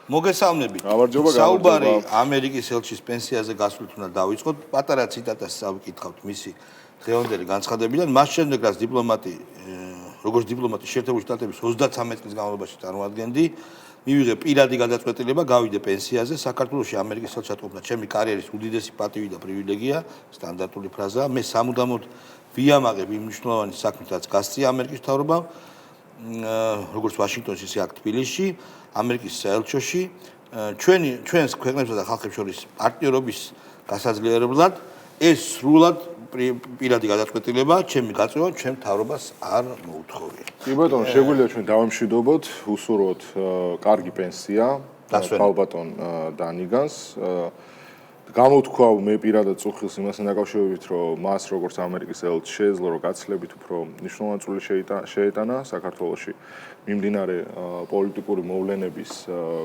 მოგესალმებით. გამარჯობა. საუბარი ამერიკის ელჩის პენსიაზე გასვლით უნდა დავიწყოთ. პატარა ციტატას წავიკითხავთ მისი დღევანდელი განცხადებიდან. მას შემდეგ რაც როგორც დიპლომატი შეერთებული შტატების 33 წლის განმავლობაში წარმოადგენდი, მივიღე პირადი გადაწყვეტილება გავიდე პენსიაზე. საქართველოში ამერიკის ელჩატყუბრად ჩემი კარიერის უდიდესი პატივი და პრივილეგია, სტანდარტული ფრაზაა. მე სამუდამოდ ვიამაყებ იმ მნიშვნელოვანი საქმით, რაც გასწია ამერიკის მთავრობამ, როგორც ვაშინგტონში, ისე აქ თბილისში, ამერიკის საელჩოში, ჩვენს ქვეყნებსა და ხალხებს შორის პარტნიორობის გასაძლიერებლად ეს სრულად პირადი გადაწყვეტილება, ჩემი გაწევა, ჩემ მთავრობას არ მოუთხოვია. კი ბატონო, შეგვიძლია ჩვენ დავამშვიდობოთ, უსურვოთ კარგი პენსია ქალბატონ დანიგანს. გამოთქვა მე პირადად წუხილს იმასთან დაკავშირებით, რომ მას როგორც ამერიკის ელჩს შეეძლო რომ გაცილებით უფრო მნიშვნელოვანი წვლილი შეეტანა საქართველოში მიმდინარე პოლიტიკური მოვლენების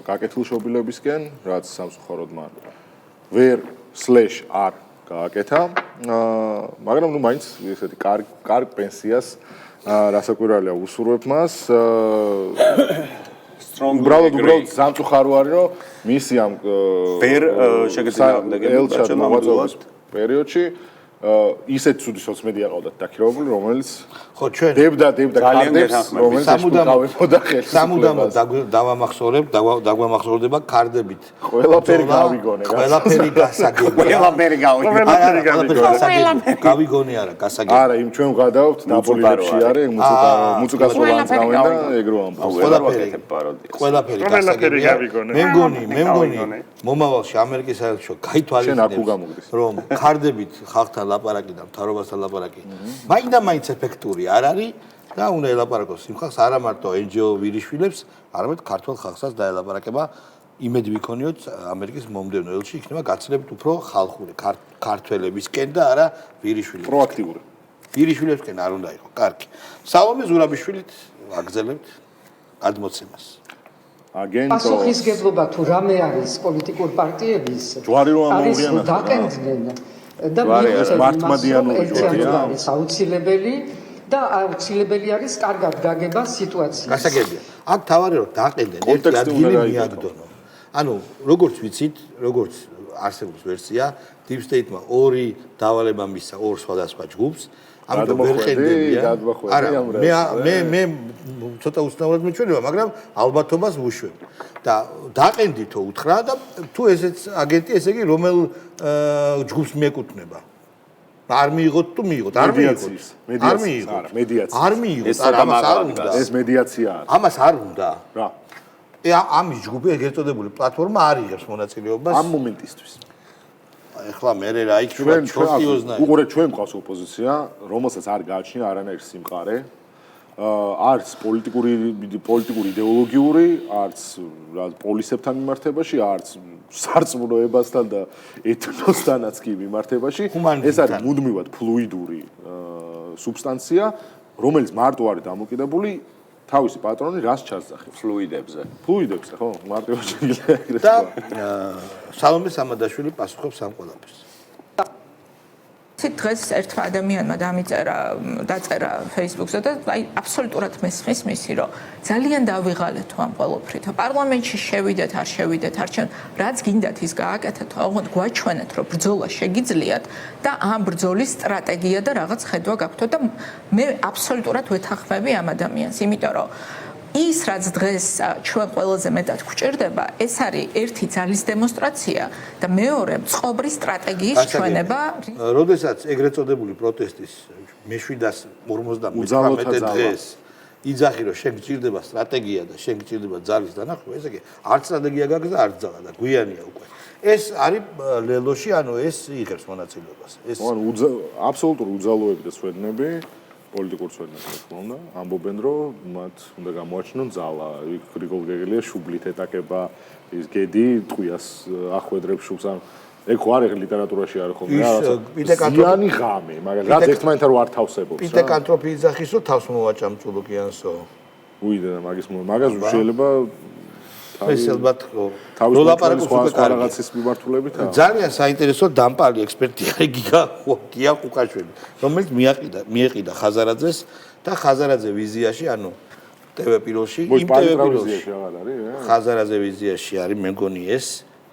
გაკეთილშობილებისკენ, რაც სამწუხაროდ მან ვერ/არ გააკეთა, მაგრამ ნუ მაინც ესეთი კარგ პენსიას რასაკვირველია უსურვებ მას. უბრალოდ სამწუხარო არის, რომ მისი ამ ელჩად მოღვაწეობის პერიოდში ისეთ ცუდი სოციმედია ყავდათ დაქირავებული, რომელიც ხო ჩვენ დებდა კარდებს, რომელიც სამუდამოდ დაგვამახსოვრდება კარდებით. ყველაფერი გავიგონე. ყველაფერი გასაგებია. გავიგონე არა, გასაგებია. არა, იმ ჩვენ ვღადავთ ნაპოლეონში არის, მუცუკას როლანს გავენდა, ეგრო ამბობს. ყველაფერი გასაგებია. მე მგონი მომავალში ამერიკის საელჩო გაითვალისწინებს, რომ კარდებით ხალხთან ლაპარაკი და მთავრობასთან ლაპარაკი მაინდა-მაინც ეფექტური არ არის და უნდა ელაპარაკოს იმ ხალხს, არა მარტო NGO ვირიშვილებს, არამედ ქართულ ხალხსაც დაელაპარაკება. იმედი ვიქონიოთ ამერიკის მომდევნო ელჩი იქნება გაცილებით უფრო ხალხური, ქართველებისკენ და არა ვირიშვილებს. პროაქტიული. ვირიშვილებსკენ არ უნდა იყო. კარგი. სალომე ზურაბიშვილით აგზელებთ გადმოცემას. პასუხისგებლობა თუ რამე არის პოლიტიკურ პარტიების ჯვარი რომ ამოუღიანათ და მართმადიანური ჯვარია აუცილებელი და აუცილებელი არის კარგად გაგება სიტუაცია. გასაგებია. აქ თავარი რომ დაყენდნენ ერთი ადგილი მიაგდონო. ანუ როგორც ვიცით, როგორც არსებობს ვერსია, Deep State-მა ორი დავალება მისცა ორ სხვადასხვა ჯგუფს. ამიტომ ვერ ყენდებიან. არა, მე ცოტა უცნაურად მეჩვენება, მაგრამ ალბათობას ვუშვებ. და დაყენდითო უთხრა და თუ ესეც აგენტი, ესე იგი რომელ ჯგუფს მიეკუთვნება. არ მიიღოთ თუ მიიღოთ, არ მიიღოთ. არ მიიღოთ. არა, მედიაცია. არ მიიღოთ, ამას არ უნდა. ეს მედიაცია არის. ამას არ უნდა. რა? ამის ჯგუფი ეგრეთ წოდებული პლატფორმა არ იღებს მონაწილეობას ამ მომენტისთვის. ეხლა მე რა იქნება ჩორტიოზნაი. უყურეთ, ჩვენ მყავს ოპოზიცია, რომელსაც არ გააჩნია არანაირი სიმყარე. არც პოლიტიკური იდეოლოგიური, არც პოლისებთან მიმართებაში, არც სარწმუნოებასთან და ეთნოსთანაც კი მიმართებაში. ეს არის მუდმივად ფლუიდური სუბსტანცია, რომელიც მარტო არის დამოკიდებული თავისი პატრონი რას ჩასძახებს ფლუიდებზე, ხო? მარტივად შეიძლება ეგრეთ და სალომე სამადაშვილი პასუხობს ამ ყველაფერს. დღეს ერთმა ადამიანმა დაწერა Facebook-ზე და აი აბსოლუტურად მესმის მისი, რომ ძალიან დავიღალეთ ამ ყველაფრით. პარლამენტში შევიდეთ, არ შევიდეთ, არჩევნ რაც გინდათ ის გააკეთეთ, ოღონდ გვაჩვენეთ, რომ ბრძოლა შეგიძლიათ და ამ ბრძოლის სტრატეგია და რაღაც ხედვა გაქვთ და მე აბსოლუტურად ვეთანხმები ამ ადამიანს, იმიტომ რომ ის რაც დღეს ჩვენ ყველაზე მეტად გვჭირდება, ეს არის ერთი ძალის დემონსტრაცია და მეორე წყობრის სტრატეგიის ჩვენება. როდესაც ეგრეთ წოდებული პროტესტის მე-749 დღეს იძახი რომ შენ გჭირდება სტრატეგია და შენ გჭირდება ძალის დანახვა, ესე იგი არც სტრატეგია გაქვს და არც ძალა და გვიანია უკვე. ეს არის ლელოში, ანუ ეს იღებს მონაწილეობას. ეს აბსოლუტური უძალოები და სვედნები პოლიტიკურ სვედნებს თქმა უნდა, ამბობენ რომ მათ უნდა გამოაჩინონ ძალა. გრიგოლ გეგელია შუბლით ეტაკება ის გედი ტყვიას ახვედრებს შუბს. ეგ ხო არის ლიტერატურაში არის ხოლმე რაღაცა ზიანი ღამე, მაგრამ რაც ერთმანეთთან რო არ თავსებობს. პიტეკანტროფი იძახის რომ თავს მოვაჭამჭულო კიანსო. უიდა მაგას შეიძლება ესელბათ როლაპარაკოს სხვა რაღაცის მიმართულებით. ძალიან საინტერესო დამპალი ექსპერტი არის გია ყუყაშვილი, რომელიც მიეყიდა ხაზარაძეს და ხაზარაძე ვიზიაში, ანუ TV პირველში, იმ TV პირველში აღარ არის? ხაზარაძე ვიზიაში არის, მე მგონი ეს,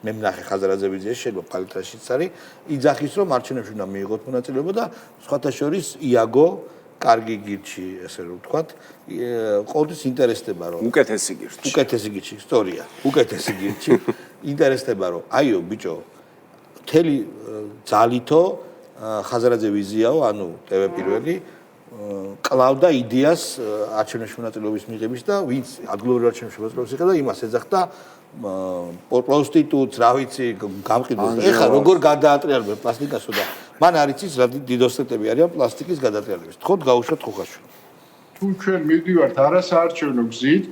მე ვნახე ხაზარაძე ვიზიაში, შეიძლება პალიტრაშიც არის, იძახის რომ არჩევნებში უნდა მიიღოთ მონაწილეობა და სხვათა შორის იაგო კარგი გირჩი, ესე რომ ვთქვათ, ყოველთვის ინტერესდება რომ უკეთესი გირჩი, ისტორია, უკეთესი გირჩი, ინტერესდება რომ აიო ბიჭო, მთელი ძალითო ხაზარაძე ვიზიაო, ანუ TV პირველი კლავდა იდეას არჩევნებში მონაწილეობის მიღების და ვინც ადგილობრივ არჩევნებში მონაწილეობს იღებდა, იმას ეძახდა პროსტიტუტს, რა ვიცი, გამყიდვას. ეხლა როგორ გადაატრიალებენ პლასტიკასო და მან არ იცის რა დიდოსტეტები არიან პლასტიკის გადატრიალების. თქო გავუშვათ ხუხაშვილი. თუ ჩვენ მივდივართ არასაარჩევნო გზით,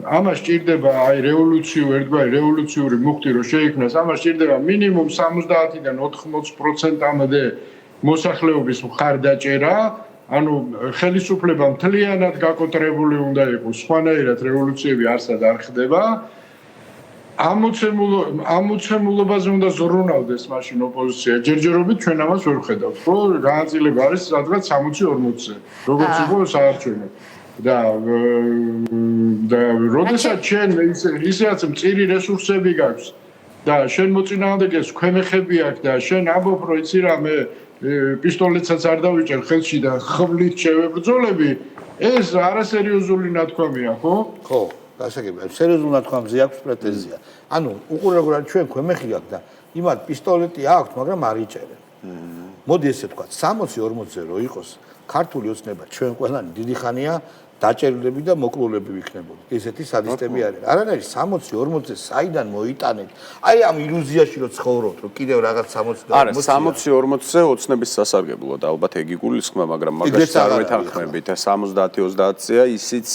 ამას ჭირდება აი რევოლუციური მუხტი რო შეიქმნას, ამას ჭირდება მინიმუმ 70-დან 80%-მდე მოსახლეობის მხარდაჭერა, ანუ ხელისუფლება მთლიანად გაკონტროლებული უნდა იყოს, სხვანაირად რევოლუციები არსად არ ხდება. ამოცემულობაზე უნდა ზრუნავდეს მაშინ ოპოზიცია. ჯერჯერობით ჩვენ ამას ვერ ხედავთ, ხო? განაწილება არის სადღაც 60-40-ზე, როგორც იყო საარჩევნო. და როდესაც ჩვენ ისეაც მწირი რესურსები გაქვს და შენ მოწინააღმდეგეს ქვემეხები აქვს და შენ ამბობ რომ იცი რა მე პისტოლეტსაც არ დავიჭერ ხელში და ხვლით შევებრძოლები, ეს არასერიოზული ნათქვამია, ხო? ხო, გასაგებია. სერიოზულ ნათქვამზე აქვს პრეტენზია. ანუ უყურე როგორ არის ჩვენ ქვემეხი აქვს და იმათ პისტოლეტი აქვს, მაგრამ არ იჭერენ. მოდი ესე ვთქვათ, 60-40-ზე რო იყოს ქართული ოცნება ჩვენ ყველანი დიდი ხანია დაჭერულები და მოკლულები ვიქნებოდი. ესეთი სადისტები არიან. არანაირი 60-40-ზე საიდან მოიტანეთ? აი ამ ილუზიაში რომ ცხოვრობთ, რომ კიდევ რაღაც 60 და 40-ზე. არა, 60-40-ზე ოცნების სასარგებლო და ალბათ ეგ იგულისხმება, მაგრამ მაგას არ ვეთანხმებით და 70-30-ზეა ისიც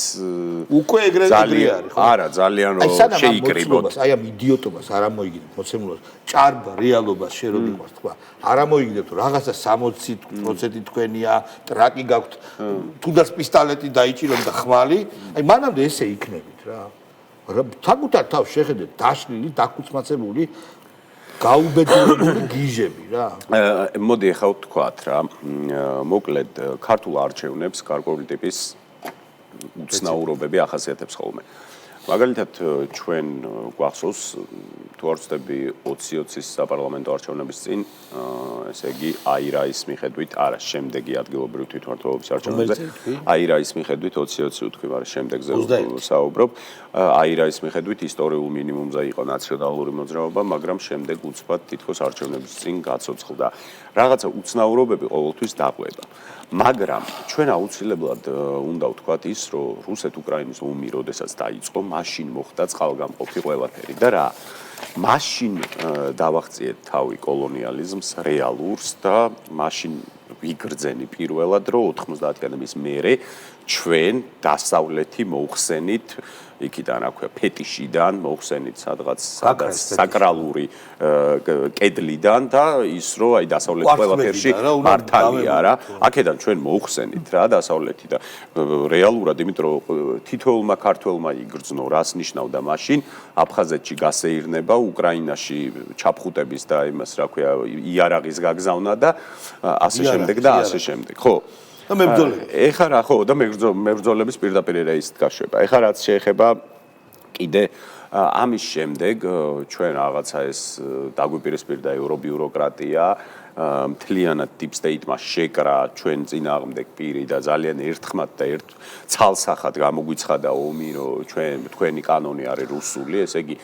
უკვე ეგრე არის, ხო? არა, ძალიან რომ შეიკრიბოთ. აი ამ იდიოტობას არ ამოიგდეთ მოცემულობას. ჭარბა რეალობას შე რომ იყვარს თქვა. არ ამოიგდეთ რომ რაღაცა 60% თქვენია, ტრაკი გაქვთ, თუნდაც პისტოლეტი დაიჭირონ და ხმალი, აი მანამდე ესე იქნებით რა. საკუთარ თავს შეხედეთ დაშლილი, დაკუცმაცებული, გაუბედურებული გიჟები რა. მოდი ახლა ვთქვათ რა, მოკლედ ქართულ არჩევნებს გარკვეული ტიპის უცნაურობები ახასიათებს ხოლმე. მაგალითად ჩვენ გვახსოვს თუ არ ვცდები 2020-ის საპარლამენტო არჩევნების წინ, ესე იგი აირაის მიხედვით, არა, შემდეგი ადგილობრივი თვითმმართველობის არჩევნებზე, აირაის მიხედვით 2020 ვთქვი, მაგრამ შემდეგზე საუბრობ, აირაის მიხედვით ისტორიულ მინიმუმზე იყო ნაციონალური მოძრაობა, მაგრამ შემდეგ უცბად თითქოს არჩევნების წინ გაცოცხლდა. რაღაცა უცნაურობები ყოველთვის დაყვება. მაგრამ ჩვენ აუცილებლად უნდა ვთქვათ ის, რომ რუსეთ-უკრაინის ომი როდესაც დაიწყო, მაშინ მოხდა წყალგამყოფი ყველაფერი და რა. მაშინ დავახციეთ თავი კოლონიალიზმს რეალურს და მაშინ ვიგრძენი პირველად, რომ 90-იანების მერე ჩვენ დასავლეთი მოხსენით იქიდან რა ქვია ფეტიშიდან მოხსენით სადღაც საკრალური კედლიდან და ის რომ აი დასავლეთ ყველაფერში მართალია რა აქედან ჩვენ მოხსენით რა დასავლეთი და რეალურად იმიტომ რომ თითოეულმა ქართველმა იგრძნო რას ნიშნავდა მაშინ აფხაზეთში გასეირნება უკრაინაში ჩაფხუტების და იმას რა ქვია იარაღის გაგზავნა და ასე შემდეგ და ასე შემდეგ ხო და მებრძოლები. ეხლა რა ხო და მებრძოლების პირდაპირ რეისით გაშვება. ეხლა რაც შეეხება კიდე ამის შემდეგ ჩვენ რაღაცა ეს დაგვიპირისპირდა ევრობიუროკრატია მთლიანად deep state-მა შეკრა ჩვენ წინააღმდეგ პირი და ძალიან ერთხმად და ერთ ცალსახად გამოგვიცხადა ომი რომ თქვენი კანონი არის რუსული, ესე იგი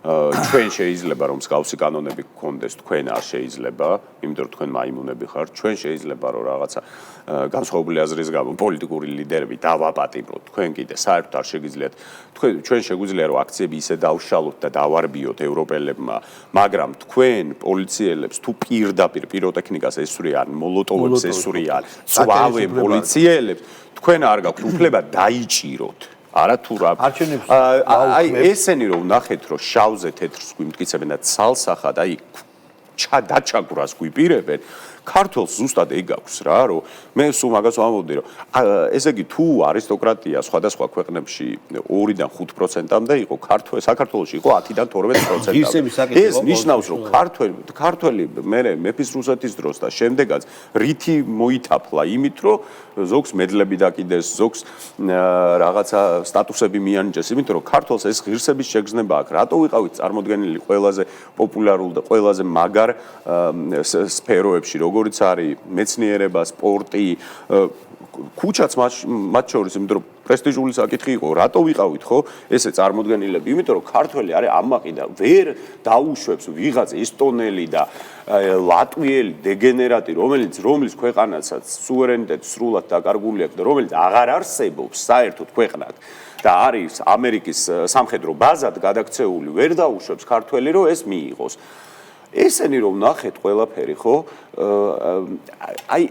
ჩვენ შეიძლება რომ მსგავსი კანონები გქონდეს, თქვენ არ შეიძლება, იმიტომ რომ თქვენ მაიმუნები ხართ, ჩვენ შეიძლება რომ რაღაცა განსხვავებული აზრის გამო პოლიტიკური ლიდერები დავაპატიმროთ, თქვენ კიდე საერთოდ არ შეგიძლიათ, ჩვენ შეგვიძლია რომ აქციები ისე დავშალოთ და დავარბიოთ ევროპელებმა, მაგრამ თქვენ პოლიციელებს თუ პირდაპირ პიროტექნიკას ესვრიან, მოლოტოვებს ესვრიან, წვავენ პოლიციელებს, თქვენ არ გაქვთ უფლება დაიჭიროთ. არა თუ რა აი ესენი რომ ნახეთ რომ შავზე თეთრს გვიმტკიცებენ და ცალსახად აი დაჩაგვრას გვიპირებენ ქართულს ზუსტად ეგ აქვს რა, რომ მე სულ მაგას ვამბობდი, რომ ესე იგი თუ არისტოკრატია სხვადასხვა ქვეყნებში 2-დან 5%-მდე იყო, საქართველოში იყო 10-დან 12%. ეს ნიშნავს, რომ ქართველი მეფის რუსეთის დროს და შემდეგაც რითი მოითაფლა იმით, რომ ზოგს მედლები დაკიდეს, ზოგს რაღაცა სტატუსები მიანიჭეს, იმიტომ რომ ქართულს ეს ღირსების შეგრძნება აქვს. რატო ვიყავით წარმოდგენილი ყველაზე პოპულარულ და ყველაზე მაგარ სფეროებში, როგორიც არის მეცნიერება, სპორტი, ქუჩაც მათ შორის, იმიტომ რომ პრესტიჟული საკითხი იყო, რატო ვიყავით, ხო? ესე წარმოდგენილები, იმიტომ რომ ქართველი არის ამაყი და ვერ დაუშვებს ვიღაც ესტონელი და ლატვიელი დეგენერატი, რომლის ქვეყანაცაც სუვერენიტეტი სრულად დაკარგული აქვს და რომელიც აღარ არსებობს საერთოდ ქვეყნად და არის ამერიკის სამხედრო ბაზად გადაქცეული, ვერ დაუშვებს ქართველი, რომ ეს მიიღოს. ესენი რომ ნახეთ ყველაფერი, ხო? აი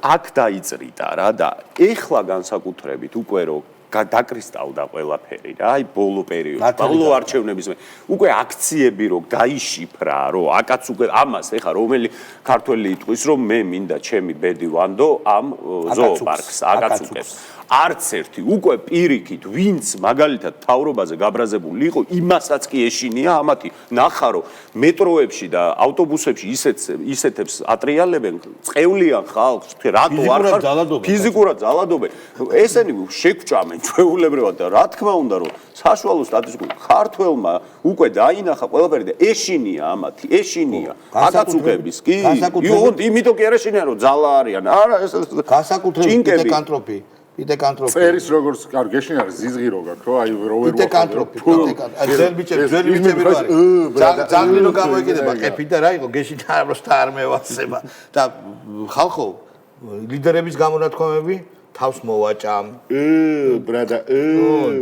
აქ დაიწრიდა რა და ეხლა განსაკუთრებით უკვე რომ დაკრისტალდა ყველაფერი რა, აი ბოლო პერიოდში, ბოლო არჩევნების უკვე აქციები რომ გაიშიფრა, რომ აკაც უკვე ამას ეხა რომელი ქართველი იტყვის, რომ მე მინდა ჩემი ბედი ვანდო ამ ზოოპარკს, აკაცუკებს. არც ერთი უკვე პირიქით ვინც მაგალითად თავრობაზე გაბრაზებული იყო იმასაც კი ეშინია ამათი ნახა რომ მეტროებში და ავტობუსებში ისეთებს ატრიალებენ წევლიან ხალხს რატო არ ხარ ფიზიკურად ძალადობენ ესენი შეგვჭამენ ჩვეულებრივად და რა თქმა უნდა რომ საშუალო სტატისტიკურ ქართველმა უკვე დაინახა ყველაფერი და ეშინია ამათი ეშინია აკაცუკების კი იმიტომ კი არ ეშინია რომ ძალა არიან არა ეს განსაკუთრებით კანტროპი წერის როგორც კარგეშინ არის ზიზღირო გაქვს რომ აი როვერ პიტეკანტროპი ძველი ბიჭები რა არის ძალიან რომ გამოიკიდება ყეფი და რა იყო გეშინ просто არ მევასება და ხალხო ლიდერების გამონათქვამები თავს მოვაჭამ ბრადა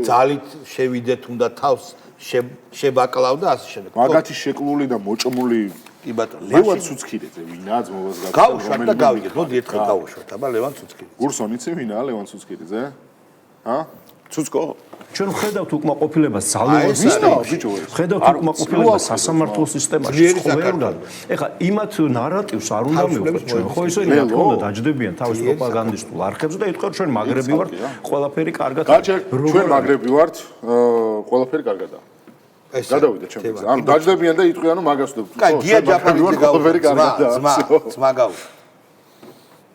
ძალით შევიდეთ უნდა თავს შებაკლავ და ასე შემდეგ მაგათი შეკლული და მოჭმული კი ბატონო ლევან ცუცქირიძე ვინაა ძმობას გაკეთდა გავუშვათ და გავიგეთ მოდი ერთხელ გავუშვათ აბა ლევან ცუცქირიძე გურსონ იცი ვინაა ලევან ცუცქირიძე ჰა ცუცკო ჩვენ ხედავთ უკმაყოფილებას ძალოვანს ხედავთ უკმაყოფილებას სასამართლო სისტემაში ყველგან ეხლა იმათ ნარატივს არ უნდა მივყვეთ ჩვენ ხო ისე რა თქმა უნდა დაჯდებიან თავის პროპაგანდისტულ არხებზე და იტყვიან ჩვენ მაგრები ვართ ყველაფერი კარგად ჩვენ მაგრები ვართ ყველაფერი კარგადაა გადავიდეთ ჩემს ანუ დაჯდებიან და იტყვიან რომ მაგას კაი გია ჯაფარიძე გავუშვათ ძმა გავუშვათ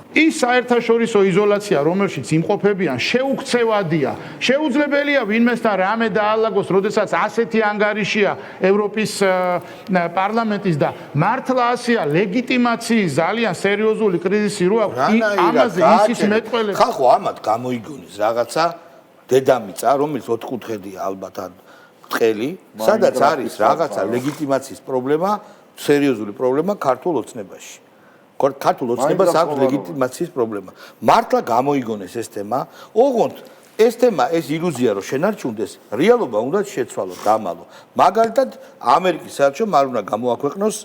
ის საერთაშორისო იზოლაცია, რომელშიც იმყოფებიან, შეუქცევადია. შეუძლებელია ვინმესთან რამე დაალაგოს, როდესაც ასეთი ანგარიშია ევროპის პარლამენტის და მართლა ასეა ლეგიტიმაციის ძალიან სერიოზული კრიზისი რო აქვს. ამაზე ისის მეტყველება. ხალხო ამათ გამოიგონეს რაღაცა დედამიწა, რომელიც 4 კუთხედია ალბათ ან ბრტყელი, სადაც არის რაღაცა ლეგიტიმაციის პრობლემა, სერიოზული პრობლემა ქართულ ოცნებაში. ქართულ ოცნებას აქვს ლეგიტიმაციის პრობლემა. მართლა გამოიგონეს ეს თემა, ოღონდ ეს თემა, ეს ილუზია რომ შენარჩუნდეს, რეალობა უნდა შეცვალოს, დამალო. მაგალითად, ამერიკის საელჩომ არ უნდა გამოაქვეყნოს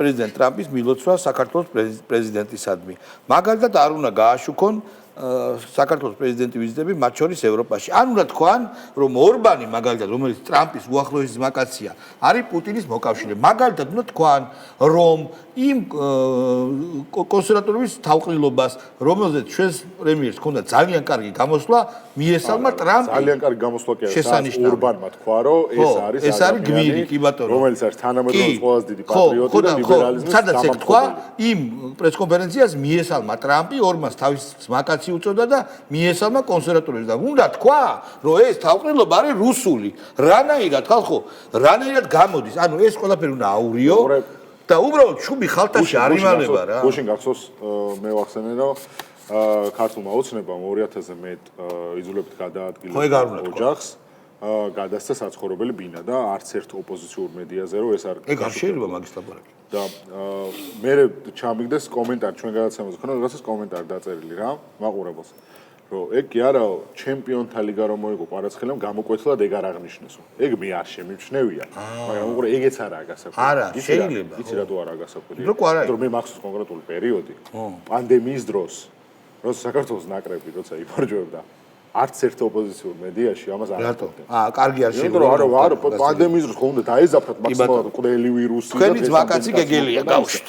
პრეზიდენტ ტრამპის მილოცვა საქართველოს პრეზიდენტისადმი. მაგალითად, არ უნდა გააშუქონ საქართველოს პრეზიდენტი ვიზიტები მათ შორის ევროპაში. ან უნდა თქვან, რომ ორბანი მაგალითად, რომელიც ტრამპის უახლოესი ძმაკაცია, არის პუტინის მოკავშირე. მაგალითად, უნდა თქვან, რომ იმ კონსერვატორების თავყრილობას, რომელზეც ჩვენს პრემიერს ჰქონდა ძალიან კარგი გამოსვლა, მიესალმა ტრამპი. ძალიან კარგი გამოსვლა კი არის. ორბანმა თქვა, რომ ეს არის გმირი, კი ბატონო. რომელიც არის თანამედროვე ყველაზე დიდი პატრიოტი და ლიბერალიზმის სადაც ეგ თქვა, იმ პრესკონფერენციას მიესალმა ტრამპი,ორმას თავის ძმაკაცი უწოდა და მიესალმა კონსერვატორებს და უნდა თქვა, რომ ეს თავყრილობა არის რუსული. რანაირად ხალხო, რანაირად გამოდის? ანუ ეს ყველაფერი უნდა აურიო და უბრალოდ ჩუბი ხალხაში არ იმალება რა. გუშინ გახსოვს მე ვახსენე რომ ქართულმა ოცნებამ 2000-ზე მეტ იზოლებით გადაადგილეს ოჯახს გადასცა საცხოვრებელი ბინა და არც ერთ ოპოზიციურ მედიაზე რომ ეს არ ეგ არ შეიძლება მაგის ლაბორატორია და მე ჩამიგდეს კომენტარი ჩვენ გადაცემაზე ხონა რაღაცას კომენტარი დაწერილი რა მაყურებელს რომ ეგ კი არაო ჩემპიონთა ლიგა რომ მოიგო კვარაცხელამ გამოკვეთლად ეგ არ აღნიშნესო ეგ მე არ შემიჩნევია მაგრამ უყურე ეგეც არაა გასაკვირი არა შეიძლება იცი რატო არაა გასაკვირი რომ მე მახსოვს კონკრეტული პერიოდი პანდემიის დროს როცა საქართველოს ნაკრები როცა იფარჯვებდა არც ერთ ოპოზიციურ მედიაში ამას არ აკეთებდნენ. კარგი არ შეგვიძლია. არა, პანდემიის დროს ხომ უნდა დაეზაფრათ მაქსიმალურად ყველი ვირუსი და თქვენი ძმაკაცი გეგელია გავშვით.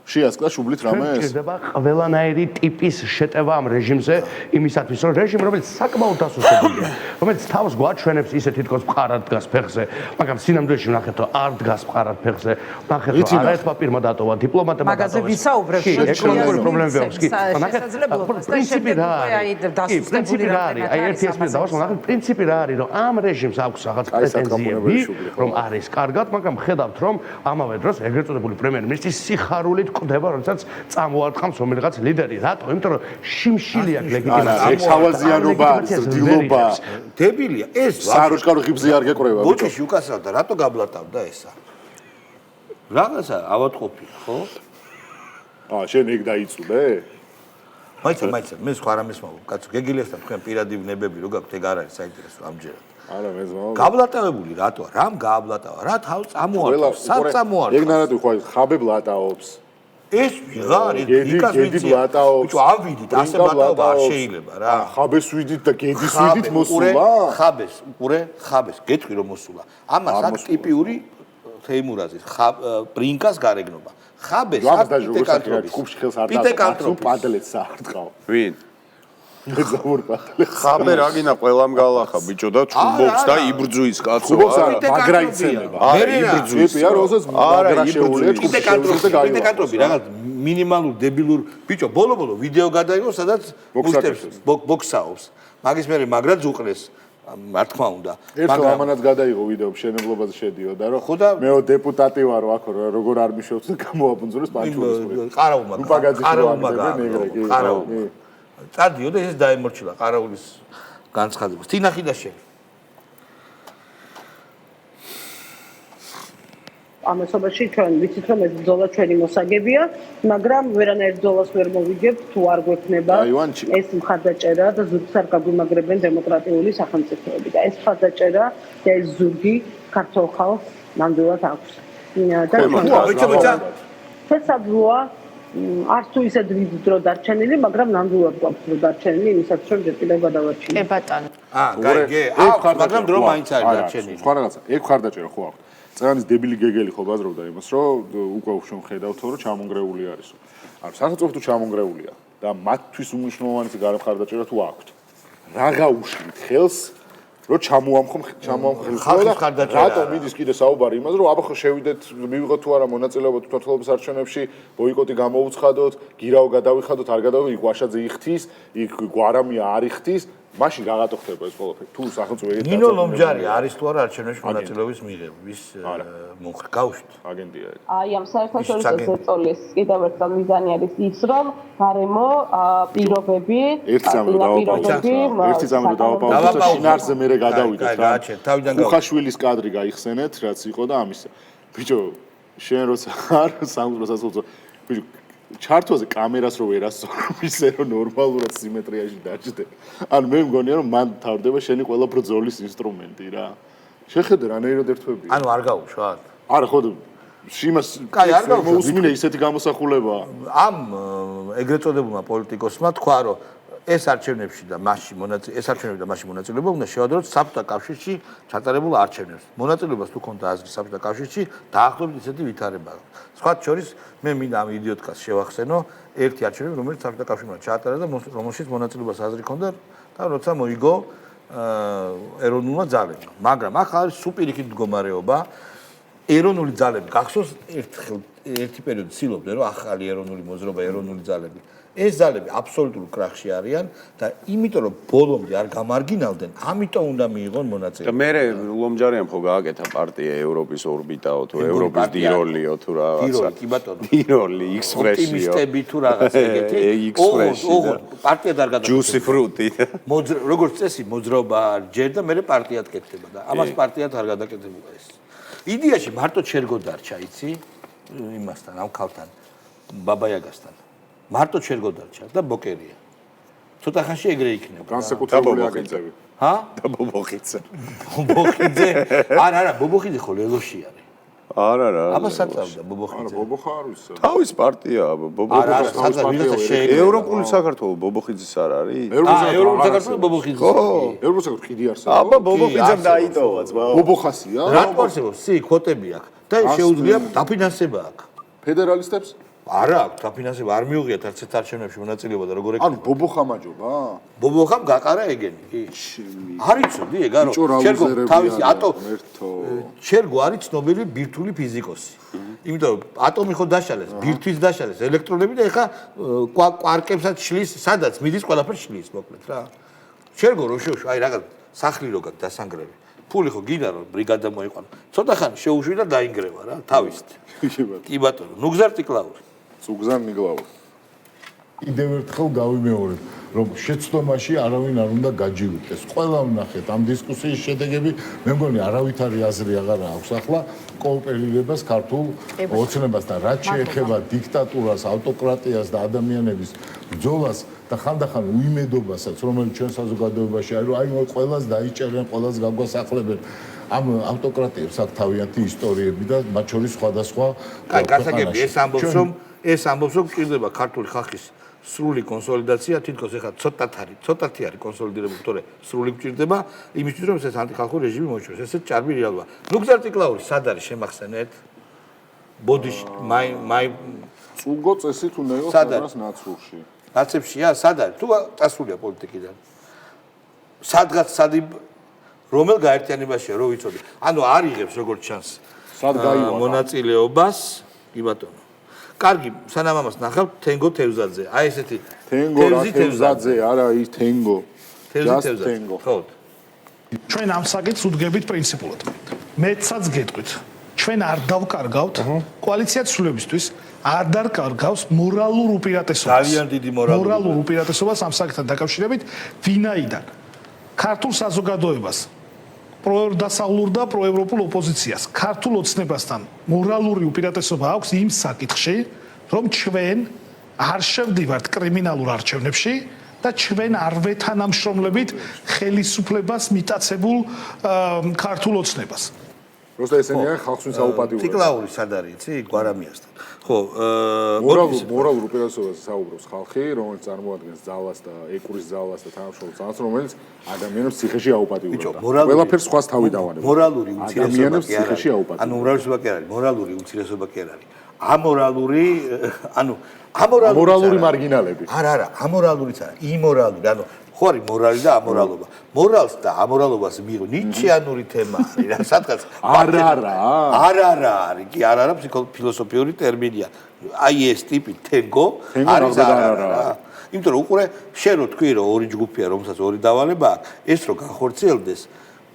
შეასკლა შუბლით რამე ეს? ჭირდება ყველანაირი ტიპის შეტევა ამ რეჟიმზე, იმისათვის, რომ რეჟიმი, რომელიც საკმაოდ დასუსტებულია, რომელიც თავს გვაჩვენებს ისე თითქოს მყარად დგას ფეხზე, მაგრამ სინამდვილეში ვნახეთ, რომ არ დგას მყარად ფეხზე, ვნახეთ, რომ არაერთმა პირმა დატოვა, დიპლომატებმა დატოვა. მაგაზე ვისაუბრებთ. ეკონომიკური პრობლემები აქვს, კი. პრინციპი რა არის? პრინციპი რა არის? აი ერთი ეს დავასრულო, ნახეთ, პრინციპი რა არის, რომ ამ რეჟიმს აქვს რაღაც პრეტენზიები, რომ არის კარგად, მაგრამ ხედავთ, რომ ამავე დროს ეგრეთ წოდებული პრემიერ-მინისტრის სიხარულით კვდება, როდესაც წამოარტყამს რომელიღაც ლიდერი. რატო? იმიტომ რომ შიმშილი აქვს ლეგიტიმაცია. ეს თავაზიანობა, დილობა. დებილია ეს საროჭკარო ღიბზე არ გეკრება. ბოჭიში უკასავდა, რატო გაბლატავდა ესა? რაღაცა ავატყოფი, ხო? შენ ეგ დაიწუდე? მაიცა, მე სხვა რამეს მოვიდა. კაცო, გეგილესთან თქვენ პირადი ვნებები რო გაქვთ, ეგ არ არის საინტერესო ამჯერად. არა, მე ზმაო. გაბლატავებული რატო? რამ გააბლატავა? რა თავს წამოარტყავს? სად წამოარტყავს? ეგ ნარატივი ხო ხაბე ბლატაობს. ეს ვიღარ, იქას ვიცი. ბიჭო, ავიდით, ასე ბლატაობა არ შეიძლება რა. ხაბეს ვიდით და გედის ვიდით მოსულა? ხაბეს, გეტყვი რომ მოსულა. ამას აქვს ტიპიური თეიმურაზის პრინკას გარეგნობა. ხაბეს აქვს პიტეკანტრობის. ხუბში ხელს არ დაწყობს, პადლეთს აარტყავ. ვინ? ზამურ პადლეთს. ხაბე რა გინდა ყველამ galახა ბიჭო და ჩუბობს და იბრძვის კაცო. ჩუბობს არა, მაგრა იცემება. არა, იბრძვის. ტიპია, როდესაც მაგრა შეუძლია პიტეკანტრობი რაღაც მინიმალურ დებილურ ბიჭო, ბოლო-ბოლო ვიდეო გადაიღო, სადაც ბოქსაობს. მაგის მერე მაგრაც უყრეს. რა თქმა უნდა. ერთხელ ამანაც გადაიღო ვიდეო მშენებლობაზე შედიოდა, რომ მეო დეპუტატი ვარო აქ როგორ არ მიშოვს და გამოაბუნძუროს პანჩულის. ყარაულმა. ყარაულმა. წადიოდა ეს დაემორჩილა ყარაულის განცხადებას. თინახი და შენ. ამასობაში ჩვენ ვიცით რომ ეს ბრძოლა ჩვენი მოსაგებია, მაგრამ ვერანაირ ბრძოლას ვერ მოვიგებთ თუ არ გვექნება ეს მხარდაჭერა და ზურგს არ გაგვიმაგრებენ დემოკრატიული სახელმწიფოები და ეს მხარდაჭერა და ეს ზურგი ქართულ ხალხს ნამდვილად აქვს. და შესაძლოა არც თუ ისე დიდ დრო დარჩენილი, მაგრამ ნამდვილად გვაქვს დრო დარჩენილი იმისათვის რომ ჯერ კიდევ გადავარჩინოთ. ბატონო. მაგრამ დრო მაინც არის დარჩენილი. სხვა რაღაცა, ეგ მხარდაჭერა ხო აქვს. წანის დებილი გეგელი ხო ბაზრობდა იმას, რომ უკვე უშენ ხედავთ, რომ ჩამონგრეული არისო. ანუ სახელმწიფო თუ ჩამონგრეულია და მათთვის უმნიშვნელოვანესი გარემხარდაჭერა თუ აქვთ. რაღა უშლით ხელს, რომ ჩამოამხო და რატომ მიდის კიდე საუბარი იმაზე, რომ აბა ხო შევიდეთ, მივიღოთ თუ არა მონაწილეობა თვითმმართველობის არჩევნებში, ბოიკოტი გამოუცხადოთ, გირაო გადავიხადოთ, არ გადავიხადოთ, იქ ვაშაძე იხთის, იქ გვარამია არ იხთის. მაშინ რაღაცა ხდება ეს ყველაფერი. თუ სახელმწიფო ეგეთ ნინო ლომჯარი არის თუ არა არჩევნებში მონაწილეობის მიღების მომხრე გავუშვით აგენტია ეგ. აი ამ საერთაშორისო ზეწოლის კიდევ ერთხელ მიზანი არის ის, რომ გარემო პირობები, ერთი წამი დავაპაუზოთ და შინაარსზე მე გადავიდეთ რა. უხაშვილის კადრი გაიხსენეთ, რაც იყო და ამისა. ბიჭო, შენ როცა არ სამწუხაროდ ბიჭო ჩართვაზე კამერას რო ვერასწორებ ისე რომ ნორმალურად სიმეტრიაში დაჭდე. ანუ მე მგონია რომ მან თავდება შენი ყველა ბრძოლის ინსტრუმენტი რა. შეხედე რანაირად ერთვებია. ანუ არ გაუშვათ? არა ხო იმას მოусმინე ისეთი გამოსახულება. ამ ეგრეთ წოდებულმა პოლიტიკოსმა თქვა რომ ეს არჩევნებში და მასში მონაწილეობა უნდა შევადროთ საბჭოთა კავშირში ჩატარებულ არჩევნებს. მონაწილეობას თუ ქონდა აზრი საბჭოთა კავშირში, დაახლოებით ისეთი ვითარებაა. სხვა შორის მე მინდა ამ იდიოტკას შევახსენო ერთი არჩევნები, რომელიც საბჭოთა კავშირმა ჩაატარა და რომელშიც მონაწილეობას აზრი ქონდა და როცა მოიგო ეროვნულმა ძალებმა. მაგრამ აქ არის სუპირიქით მდგომარეობა. ეროვნული ძალები გახსოვს ერთი პერიოდი ცდილობდნენ რომ ახალი ეროვნული მოძრაობა, ეროვნული ძალები ეს ძალები აბსოლუტურ კრახში არიან და იმიტომ რომ ბოლომდე არ გამარგინალდნენ, ამიტომ უნდა მიიღონ მონაწილეობა. და მე ლომჯარიამ ხო გააკეთა პარტია ევროპის ორბიტაო თუ ევროპის დიროლიო თუ რაღაცა. კი ბატონო. დიროლი, ექსპრესიო. ოპტიმისტები თუ რაღაცა ეგეთი. ექსპრესიო. პარტია არ გადაგაკეთდა. ჯუსი ფრუტი. როგორც წესი მოძრაობა ჯერ და მე პარტიად კეთდება და ამას პარტიად არ გადაკეთებულა ეს. იდეაში მარტო ჩერგო დარჩა, იცი? იმასთან, ამ ქალთან, ბაბაიაგასთან. მარტო ჩერგო დარჩა და ბოკერია. ცოტა ხანში ეგრე იქნება. განსაკუთრებული აგენტები. ჰა? და ბობოხიძე. ბობოხიძე? არა, ბობოხიძე ხო ლელოში არის. არა. აბა საწავდა ბობოხიძე. არა, ბობოხა არ ვიცი. თავის პარტია, ბობოხიძე. ევროპული საქართველოს ბობოხიძის არ არის? ევროპული საქართველოს ბობოხიძე. ხო, ევროპული საქართველოს კიდე არსებობს. აბა ბობოხიძემ დაიტოვა ძმა. ბობოხასია? რა თქმა უნდა, სი, კვოტები აქვს და შეუძლია დაფინანსება აქვს. ფედერალისტებს? არა აქვს დაფინანსება არ მიუღიათ არც ერთ არჩევნებში მონაწილეობა და როგორ ანუ ბობო ხამაჯობა? ბობოხამ გაყარა ეგენი კი არ იცოდი ეგ არო ჩერგო თავისი ჩერგო არის ცნობილი ბირთვული ფიზიკოსი იმიტომ რომ ატომი ხო დაშალეს ბირთვის დაშალეს ელექტრონები და ეხა კვარკებსაც შლის სადაც მიდის ყველაფერს შლის მოკლედ რა ჩერგო რო შეუშვა აი რაღაც სახლი რო გაქვს დასანგრევი ფული ხო გინდა რომ ბრიგადა მოიყვანა ცოტა ხანი შეუშვი და დაინგრევა რა თავისით კი ბატონო ნუ გზარდი კლაური უგზარ ნიგლაური კიდევ ერთხელ გავიმეორებ რომ შეცდომაში არავინ არ უნდა გაჯილდეს ყველა ვნახეთ ამ დისკუსიის შედეგები მე მგონი არავითარი აზრი აღარ აქვს ახლა კოოპერირებას ქართულ ოცნებასთან რაც შეეხება დიქტატურას ავტოკრატიას და ადამიანების ბრძოლას და ხანდახან უიმედობასაც რომელიც ჩვენ საზოგადოებაში არის რომ აი ყველას დაიჭერენ ყველას გაგვასახლებენ ამ ავტოკრატიებს აქვს თავიანთი ისტორიები და მათ შორის სხვადასხვა გასაგები ეს ამბობს რომ ჭირდება ქართული ხალხის სრული კონსოლიდაცია თითქოს ეხლა ცოტათი არის კონსოლიდირებული თორე სრული გჭირდება იმისთვის რომ ეს ანტიხალხური რეჟიმი მოიჭროს ესეც ჭარბი რეალობა ნუ გზარდი კლაური სად არის შემახსენეთ ბოდიში მაი წუგო წესით უნდა იყოს ამას ნაცვლში ნაცებშია სად არის თუ წასულია პოლიტიკიდან სადღაც სადი რომელ გაერთიანებაშია რო ვიცოდი ანუ არ იღებს როგორც ჩანს სად გაივა მონაწილეობას კი ბატონო კარგი სანამ ამას ნახავთ თენგო თევზაძე აი ესეთი თევზაძე არა ის თენგო თენგო ხო ჩვენ ამ საკითხს უდგებით პრინციპულად მეცაც გეტყვით ჩვენ არ დავკარგავთ კოალიცია ცვლილებისთვის არ დაკარგავს მორალურ უპირატესობას ძალიან დიდი მორალურ უპირატესობას ამ საკითხთან დაკავშირებით ვინაიდან ქართულ საზოგადოებას პროდასავლურ და პროევროპულ ოპოზიციას ქართულ ოცნებასთან მორალური უპირატესობა აქვს იმ საკითხში რომ ჩვენ არ შევდივართ კრიმინალურ არჩევნებში და ჩვენ არ ვეთანამშრომლებით ხელისუფლებას მიტაცებულ ქართულ ოცნებას просто ესენია ხალხს ვინც აუპატიურებს ტიკლაური სად არის იცი გვარამიასთან ხო მორალურ უპირატესობაზე საუბრობს ხალხი რომელიც წარმოადგენს ძალას და ეკურის ძალას და თანამშრომლობს ძალას რომელიც ადამიანებს ციხეში აუპატიურებს ყველაფერს სხვას თავი დავანებთ მორალური უცირესობა ადამიანებს ციხეში აუპატიურებს ანუ უმრავლესობა კი არის მორალური უცირესობა კი არის ამორალური ანუ ამორალური მარგინალები არა ამორალურიც არა იმორალური ანუ ხო არის მორალი და ამორალობა მორალს და ამორალობას მიიღო ნიჩიანური თემა არის რა სადღაც არა არის კი არა ფილოსოფიური ტერმინია აი ეს ტიპი თენგო არის არა იმიტომ რომ უყურე შენ რო თქვი რომ ორი ჯგუფია რომელსაც ორი დავალება აქვს ეს რო განხორციელდეს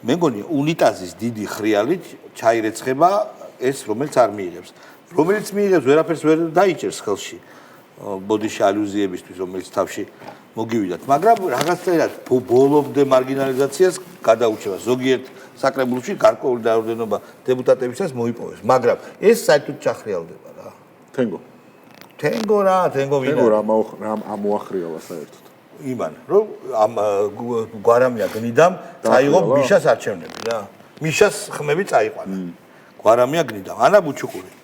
მე მგონი უნიტაზის დიდი ხრიალი ჩაირეცხება ეს რომელიც არ მიიღებს რომელიც მიიღებს ვერაფერს ვერ დაიჭერს ხელში ბოდიში ალუზიებისთვის რომელიც თავში მოგივიდათ მაგრამ რაღაცნაირად ბოლომდე მარგინალიზაციას გადაუჩება ზოგიერთ საკრებულოში გარკვეული რაოდენობა დეპუტატებისას მოიპოვეს მაგრამ ეს საერთოდ ჩახრიალდება რა თენგო რა ამოახრიალა საერთოდ იმან რომ ამ გვარამია გნიდამ წაიღო მიშას არჩევნები რა მიშას ხმები წაიყვანა გვარამია გნიდამ ანა ბუჩუკური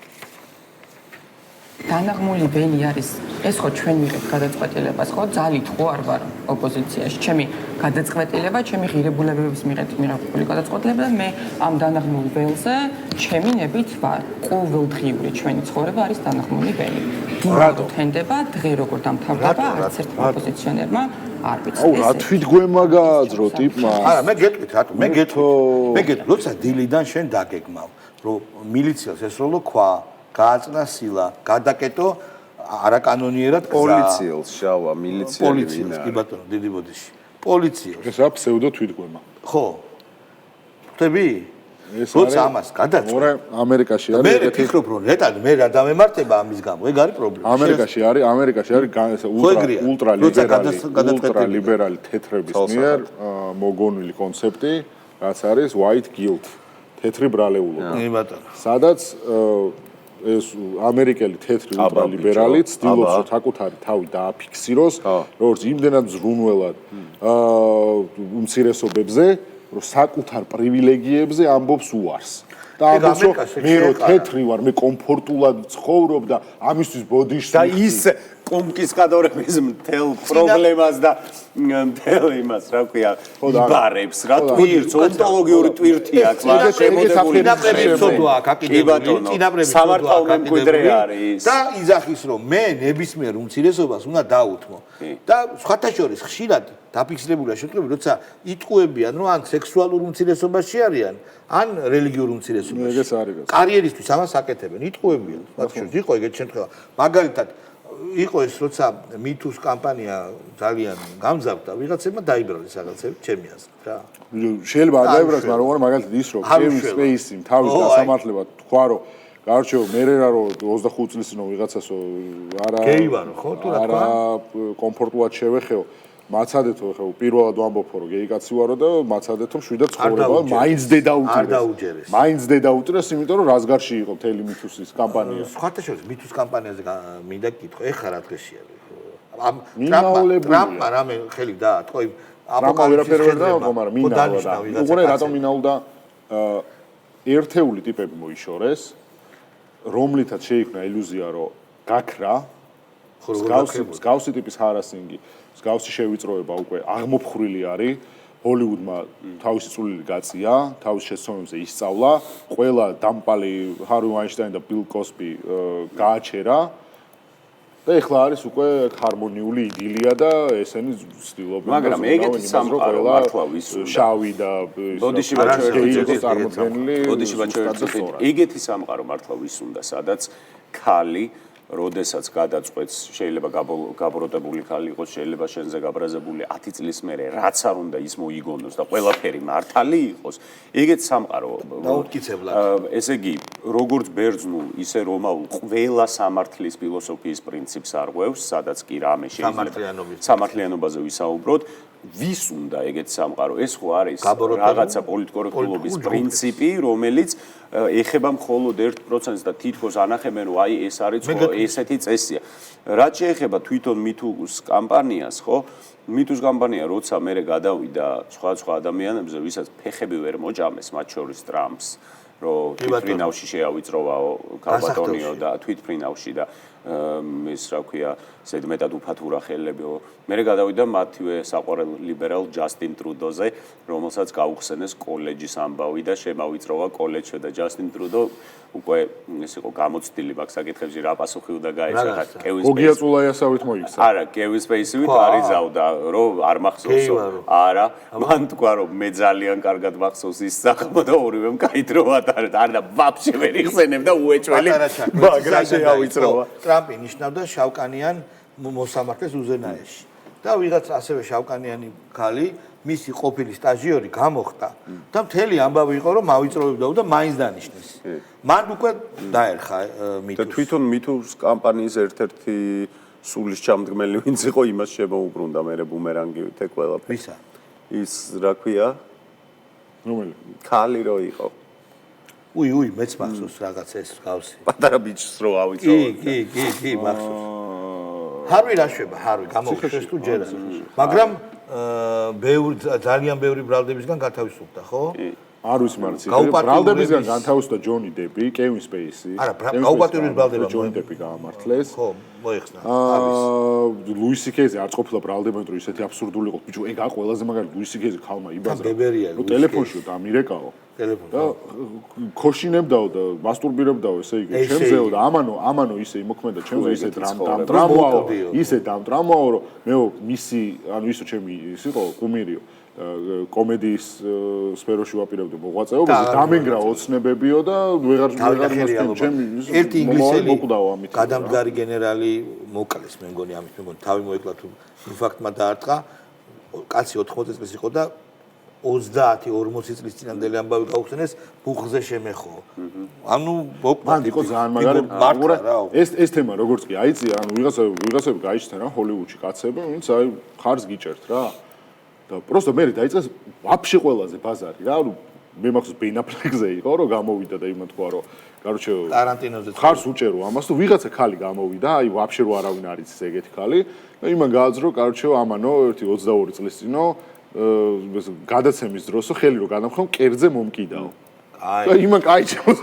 დანაღმული ვენი არის ეს ხო ჩვენ მიღებთ გადაწყვეტილებას ხო ძალით ხო არ ვარ ოპოზიციაში ჩემი გადაწყვეტილება ჩემი ღირებულებების მიღებული გადაწყვეტილება და მე ამ დანაღმულ ველზე ჩემი ნებით ვარ ყოველდღიური ჩვენი ცხოვრება არის დანაღმული ვენი რატო თენდება დღე როგორ დამთავრდება არც ერთ ოპოზიციონერმა არ ვიცი აუ რა თვითგვემა გააძრო ტიპმა არა მე გეტყვით რატო მე გეტყვით როცა დილიდან შენ დაგეგმავ რომ მილიციას ესროლო ქვა გააწნა სილა, გადაკეტო არაკანონიერად პოლიციელს შავა, პოლიციელს, კი ბატონო, დიდი ბოდიში. პოლიციელს. ესა ფსევდო თვითგვემა. ხო. ხვდები? როცა ამას გადაწყვეტ. მორე ამერიკაში არის ეგეთი. მე ვფიქრობ რომ ნეტად მე რა დამემართება ამის გამო, ეგ არის პრობლემა. ამერიკაში არის ულტრალიბერალი თეთრების მიერ მოგონილი კონცეფტი, რაც არის white guilt, თეთრი ბრალეულობა. კი ბატონო. სადაც ეს ამერიკელი თეთრი ულტრალიბერალი ცდილობს რომ საკუთარი თავი დააფიქსიროს, როგორც იმდენად ზრუნველად უმცირესობებზე, რომ საკუთარ პრივილეგიებზე ამბობს უარს. და ამბობს რომ მე რო თეთრი ვარ, მე კომფორტულად ცხოვრობ და ამისთვის ბოდიში და ის კონკისტადორების მთელ პრობლემას და მთელ იმას, რა ქვია, იბარებს, რა ტვირთს, ონტოლოგიური ტვირთი აქვს, მაგრამ შემოდებული სამართალ მემკვიდრე არის და იძახის რომ მე ნებისმიერ უმცირესობას უნდა დაუთმო და სხვათა შორის ხშირად დაფიქსირებულია შემთხვევები, როცა იტყუებიან, რომ ან სექსუალურ უმცირესობაში არიან, ან რელიგიურ უმცირესობაში. კარიერისთვის ამას აკეთებენ, იტყუებიან. სხვათა შორის იყო ეგეთი შემთხვევა. მაგალითად იყო ეს, როცა მითუს კამპანია ძალიან გამძაფრდა, ვიღაცებმა დაიბრალეს რაღაცები, ჩემი აზრით რა. შეიძლება არ დაიბრალეს, მაგრამ მაგალითად ის რომ Kevin Spacey თავის დასამართლებლად თქვა, რომ გარჩეო მერერა რომ 25 წლის წინ ვიღაცასო არა გეივარო ხო თუ რა თქვა? არა კომფორტულად შევეხეო. მაცადეთო ხო პირველად ვამბობო რომ გეი კაცი ვარო და მაცადეთო მშვიდად ცხოვრება მაინც დედა უჭერეს. მაინც დედა უჭერეს, იმიტომ რომ რაზგარში იყო მთელი მითუსის კამპანია. სხვათა შორის მითუს კამპანიაზე მინდა გითხრა, ეხლა რა დღეშია? ამ ტრამპმა რამე ხელი დაატყო იმ ტრამპმა ვერაფერი ვერ დააყო, მაგრამ მინაულა. უყურე რატომ მინაულდა ერთეული ტიპები მოიშორეს, რომლითაც შეიქმნა ილუზია რომ გაქრა მსგავსი ტიპის ჰარასინგი, მსგავსი შევიწროება უკვე აღმოფხრილი არის. ჰოლივუდმა თავისი წვლილი გაწია, თავის შეცდომებზე ისწავლა, ყველა დამპალი ჰარვი ვაინშტაინი და ბილ კოსბი გააჩერა და ეხლა არის უკვე ჰარმონიული იდილია და ესენი ცდილობენ მაგრამ ეგეთი სამყარო მართლა ვისურდა შავი და ბოდიში ვაჩვენეთ ეგეთი სამყარო მართლა ვისურდა სადაც ქალი როდესაც გადაწყვეტს შეიძლება გაბროტებული ქალი იყოს შეიძლება შენზე გაბრაზებული 10 წლის მერე რაც არ უნდა ის მოიგონოს და ყველაფერი მართალი იყოს ეგეთ სამყარო დაუთკიცებლად ესე იგი როგორც ბერძნულ ისე რომაულ ყველა სამართლის ფილოსოფიის პრინციპს არღვევს სადაც კი რამე შეიძლება სამართლიანობაზე ვისაუბროთ ვის უნდა ეგეთ სამყარო ეს ხო არის რაღაცა პოლიტკორექტულობის პრინციპი რომელიც ეხება მხოლოდ 1%-ს და თითქოს ანახებენ რომ აი ეს არის ხო ესეთი წესია რაც შეეხება თვითონ მითუს კამპანიას ხო მითუს კამპანია როცა მე გადავიდა სხვა ადამიანებზე ვისაც ფეხები ვერ მოჭამეს მათ შორის ტრამპს რომ თვითფრინავში შეავიწროვაო კალბატონიო და თვითფრინავში და ის რა ქვია ზედმეტად უფათურა ხელებიო მე გადავიდა მათივე საყვარელ ლიბერალ ჯასტინ ტრუდოზე რომელსაც გაუხსენეს კოლეჯის ამბავი და შემავიწროვა კოლეჯში და ჯასტინ ტრუდო უკვე ეს იყო გამოცდილი მაგ საკითხებში რა პასუხი უნდა გაეცემა კევინ სპეისი გოგია წულაიასავით მოიქცა არა კევინ სპეისივით არიზავდა რომ არ მახსოვსო არა მან თქვა რომ მე ძალიან კარგად მახსოვს ის საქმე და ორივემ გაიდროვა და ვაფშე ვერ იხსენებ და უეჭველი მაგრამ შეავიწროვა ტრამპი ნიშნავდა შავკანიან მოსამართლეს უზენაეში და ვიღაც ასევე შავკანიანი ქალი მისი ყოფილი სტაჟიორი გამოხდა და მთელი ამბავი იყო რომ მავიწროვებდა და მაინც დანიშნეს მან უკვე დაერხა მითუს და თვითონ მითუს კამპანიის ერთ-ერთი სულის ჩამდგმელი ვინც იყო იმას შემოუბრუნდა მე ბუმერანგივით ეგ ყველაფერი ვისა ის რა ქვია რომელი ქალი რო იყო უი მეც მახსოვს რაღაც ეს გავსი პატარა ბიჭს რო ავიწოვე კი მახსოვს ჰარვი რაშვება ჰარვი გამოხდეს თუ ჯერა მაგრამ ძალიან ბევრი ბრალდებისგან გათავისუფლდა ხო არ ვიცი მაგრამ ბრალდებისგან განთავისუფლდა ჯონი დეპი კევინ სპეისი არა გაუპატიურების ბრალდება ჯონი დეპი გაამართლეს ხო მოიხსნა ლუისი კეიზე არც ყოფილა ბრალდება რომ ისეთი აბსურდული იყო ბიჭო ეგ ყველაზე მაგარი ლუისი კეიზე ხალმა იბაზრა ნუ ტელეფონში დამირეკაო და ქოშინებდაო და მასტურბირებდაო ესე იგი ჩემზეო და ამანო ისე იმოქმედა ჩემზე ისე დამტრამვაო რომ მეო მისი ანუ ისო ჩემი ის იყო კუმირიო კომედიის სფეროში ვაპირებდი მოღვაწეობას დამენგრა ოცნებებიო და ვეღარ ჩემი ერთი ინგლისელი გადამდგარი გენერალი მოკლეს მე მგონი ამით მე მგონი თავი მოეკლა თუ ინფარქტმა დაარტყა კაცი 80 წლის იყო და 30-40 წლის წინანდელი ამბავი გაუხსენეს ბუხზე შემეხო. ანუ მან იყო ძალიან მაგარი ეს თემა როგორც კი აიწია, ანუ ვიღაცები გაიჩნდა რა ჰოლივუდში კაცები, ვინც აი ხარს გიჭერთ რა. და პროსტო მე დაიწყეს ვაფშე ყველაზე ბაზარი რა, ანუ მე მახსოვს ბენ აფლეკზე იყო რომ გამოვიდა და იმან თქვა რომ კაროჩე ტარანტინოზე ხარს უჭერო ამას თუ ვიღაცა ქალი გამოვიდა, აი ვაფშე რო არავინ არის ეგეთი ქალი და იმან გააძრო კაროჩე ამანო ერთი 22 წლის წინო გადაცემის დროსო ხელი რო განამხო კერძე მომკიდაო. იმან კაი ჩემს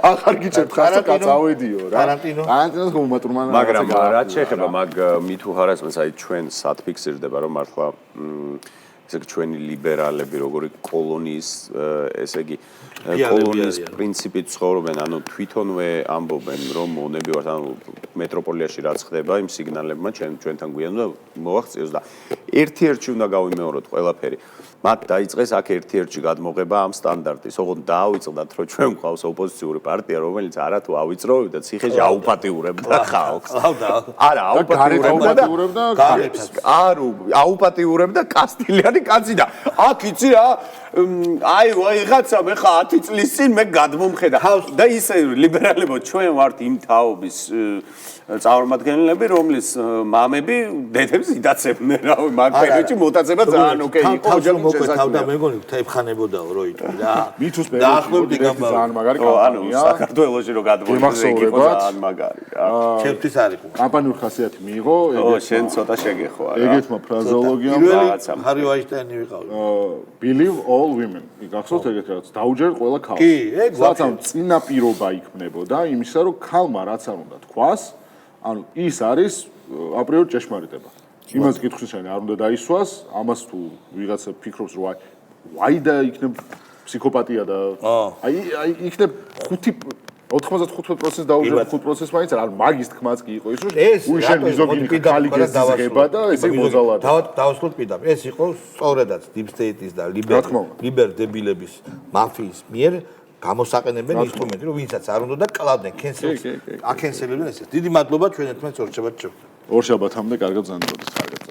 აღარ გიჭერთ ხარ და წავედიო რა. კარანტინოს გომატურმან. მაგრამ რაც შეეხება მაგ მითუ ჰარასმენტს, აი ჩვენ სად ფიქსირდება რომ მართლა ესე იგი ჩვენი ლიბერალები როგორი კოლონიის ესე იგი კოლონიის პრინციპით ცხოვრობენ, ანუ თვითონვე ამბობენ რომ მონები ვართ, ანუ მეტროპოლიაში რაც ხდება იმ სიგნალებმა ჩვენთან გვიან და მოვაღწიოს და ერთ-ერთში უნდა გავიმეოროთ ყველაფერი. მათ დაიწყეს აქ ერთ-ერთში გადმოღება ამ სტანდარტის. ოღონდ დაავიწყდათ რომ ჩვენ გვყავს ოპოზიციური პარტია, რომელიც არა თუ ავიწროვებდა, ციხეში აუპატიურებდა ხალხს. არა, აუპატიურებდა გარეებს. არა, აუპატიურებდა კასტილიანი კაცი და აქ იცი რა აი ვიღაცა მე ხა 10 წლის წინ მე გადმომხედა და ისე ლიბერალებო ჩვენ ვართ იმ თაობის წარმომადგენლები, რომლის მამები დედებს იდაცებდნენ, რა მაგ პერიოდში მოტაცება ძალიან ოკეი იყო. თავჯერ მოგეთავდა მე მგონი ეთხანებოდაო რო იტყვი რა. მითუს პერიოდში ძალიან მაგარი კამპანია. ანუ საქართველოში რო გადმოიჭრა იყო ძალიან მაგარი რა. ჩემთვის არის. კამპანიური ხასიათი მიიღო, შენ ცოტა შეგეხო რა. ეგეთმა ფრაზეოლოგიამ რაღაცა. ჰარი ვაინშტაინი ვიყავი. Believe all women. გახსოვთ ეგეთ რაღაც დაუჯერ ყველა ქალს. კი, ეგ ვაფშე წინა პირობა იქნებოდა იმისა, რომ ქალმა რაც არ უნდა თქვას, ანუ ის არის აპრიორ ჭეშმარიტება. იმას კითხვის შენ არ უნდა დაისვას, ამას თუ ვიღაცა ფიქრობს რომ ვაი და იქნებ ფსიქოპატია და აი იქნებ 95% დაუჯერ 5% მაინც არ მაგის თქმაც კი იყო ის რომ უშენ მიზოგინი ხალი გეზღება და ესე მოზალადა. დავსრულოთ პირდაპირ. ეს იყო სწორედაც deep state-ის და ლიბერდებილების მაფიის მიერ გამოსაყენებენ ინსტრუმენტი, რომ ვინცაც არ უნდა და კლავდნენ კენსელს. აკენსელებდნენ ესეც. დიდი მადლობა ჩვენ ერთმანეთს ორშაბათს შევხვდით. ორშაბათამდე კარგად ზანდებოდეთ, კარგად.